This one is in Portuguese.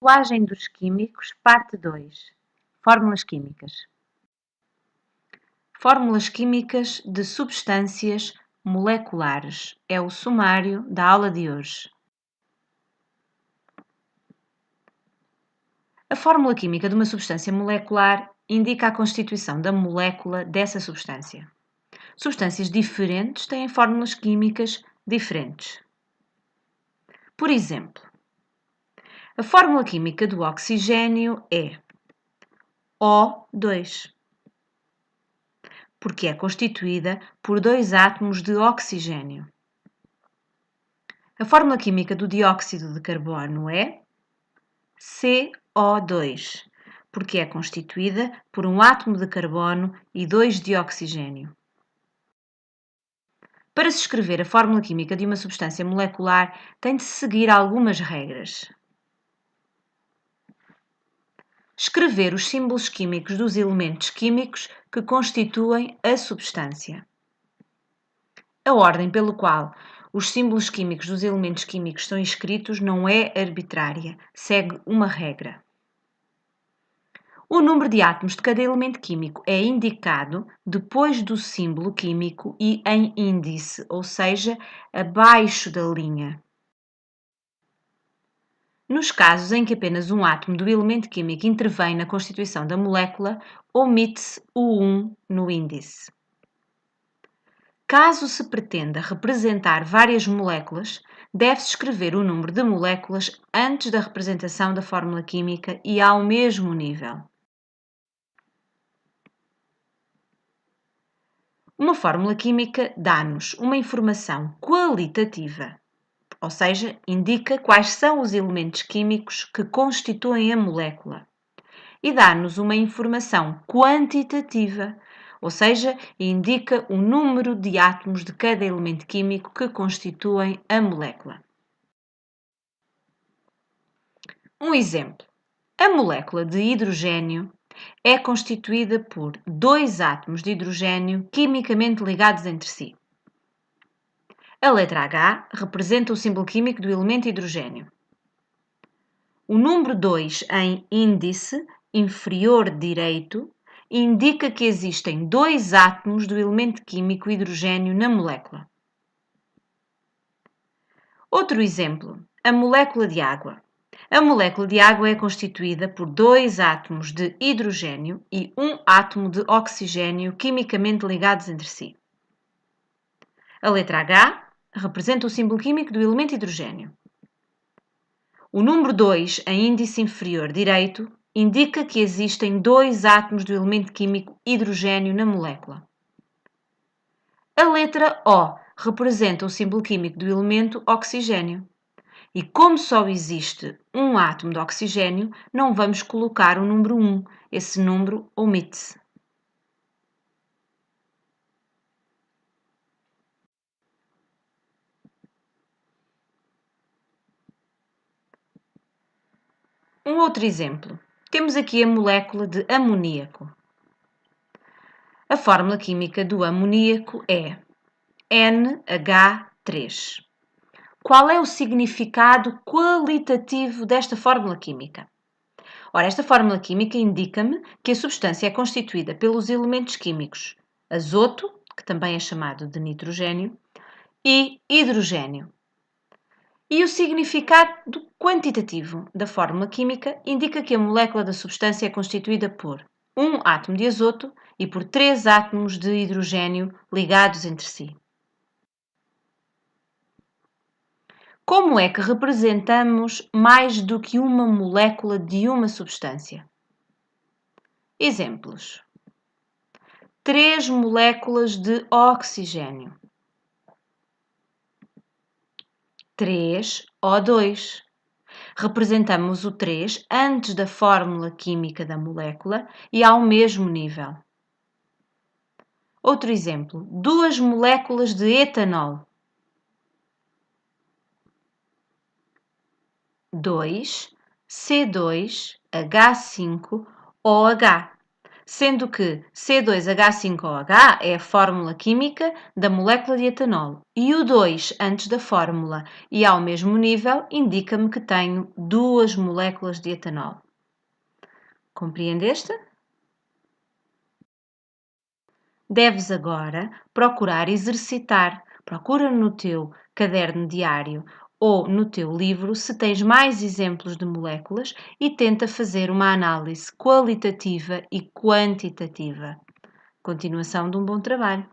Modelagem dos químicos, parte 2. Fórmulas químicas. Fórmulas químicas de substâncias moleculares. É o sumário da aula de hoje. A fórmula química de uma substância molecular indica a constituição da molécula dessa substância. Substâncias diferentes têm fórmulas químicas diferentes. Por exemplo, a fórmula química do oxigênio é O2. Porque é constituída por dois átomos de oxigênio. A fórmula química do dióxido de carbono é CO2, porque é constituída por um átomo de carbono e dois de oxigênio. Para se escrever a fórmula química de uma substância molecular, tem de seguir algumas regras. Escrever os símbolos químicos dos elementos químicos que constituem a substância. A ordem pelo qual os símbolos químicos dos elementos químicos são escritos não é arbitrária, segue uma regra. O número de átomos de cada elemento químico é indicado depois do símbolo químico e em índice, ou seja, abaixo da linha. Nos casos em que apenas um átomo do elemento químico intervém na constituição da molécula, omite-se o 1 no índice. Caso se pretenda representar várias moléculas, deve-se escrever o número de moléculas antes da representação da fórmula química e ao mesmo nível. Uma fórmula química dá-nos uma informação qualitativa, ou seja, indica quais são os elementos químicos que constituem a molécula, e dá-nos uma informação quantitativa, ou seja, indica o número de átomos de cada elemento químico que constituem a molécula. Um exemplo: a molécula de hidrogênio é constituída por dois átomos de hidrogênio quimicamente ligados entre si. A letra H representa o símbolo químico do elemento hidrogênio. O número 2 em índice inferior direito indica que existem dois átomos do elemento químico hidrogênio na molécula. Outro exemplo: a molécula de água. A molécula de água é constituída por dois átomos de hidrogênio e um átomo de oxigênio quimicamente ligados entre si. A letra H representa o símbolo químico do elemento hidrogênio. O número 2 em índice inferior direito indica que existem dois átomos do elemento químico hidrogênio na molécula. A letra O representa o símbolo químico do elemento oxigênio. E como só existe um átomo de oxigênio, não vamos colocar o número 1. Esse número omite-se. Um outro exemplo. Temos aqui a molécula de amoníaco. A fórmula química do amoníaco é NH3. Qual é o significado qualitativo desta fórmula química? Ora, esta fórmula química indica-me que a substância é constituída pelos elementos químicos azoto, que também é chamado de nitrogênio, e hidrogênio. E o significado quantitativo da fórmula química indica que a molécula da substância é constituída por um átomo de azoto e por três átomos de hidrogênio ligados entre si. Como é que representamos mais do que uma molécula de uma substância? Exemplos: 3 moléculas de oxigênio, 3O2. Representamos o 3 antes da fórmula química da molécula e ao mesmo nível. Outro exemplo: 2 moléculas de etanol, 2C2H5OH. sendo que C2H5OH é a fórmula química da molécula de etanol e o 2 antes da fórmula e ao mesmo nível indica-me que tenho 2 moléculas de etanol. Compreendeste? Deves agora procurar exercitar. Procura no teu caderno diário ou no teu livro se tens mais exemplos de moléculas e tenta fazer uma análise qualitativa e quantitativa. Continuação de um bom trabalho.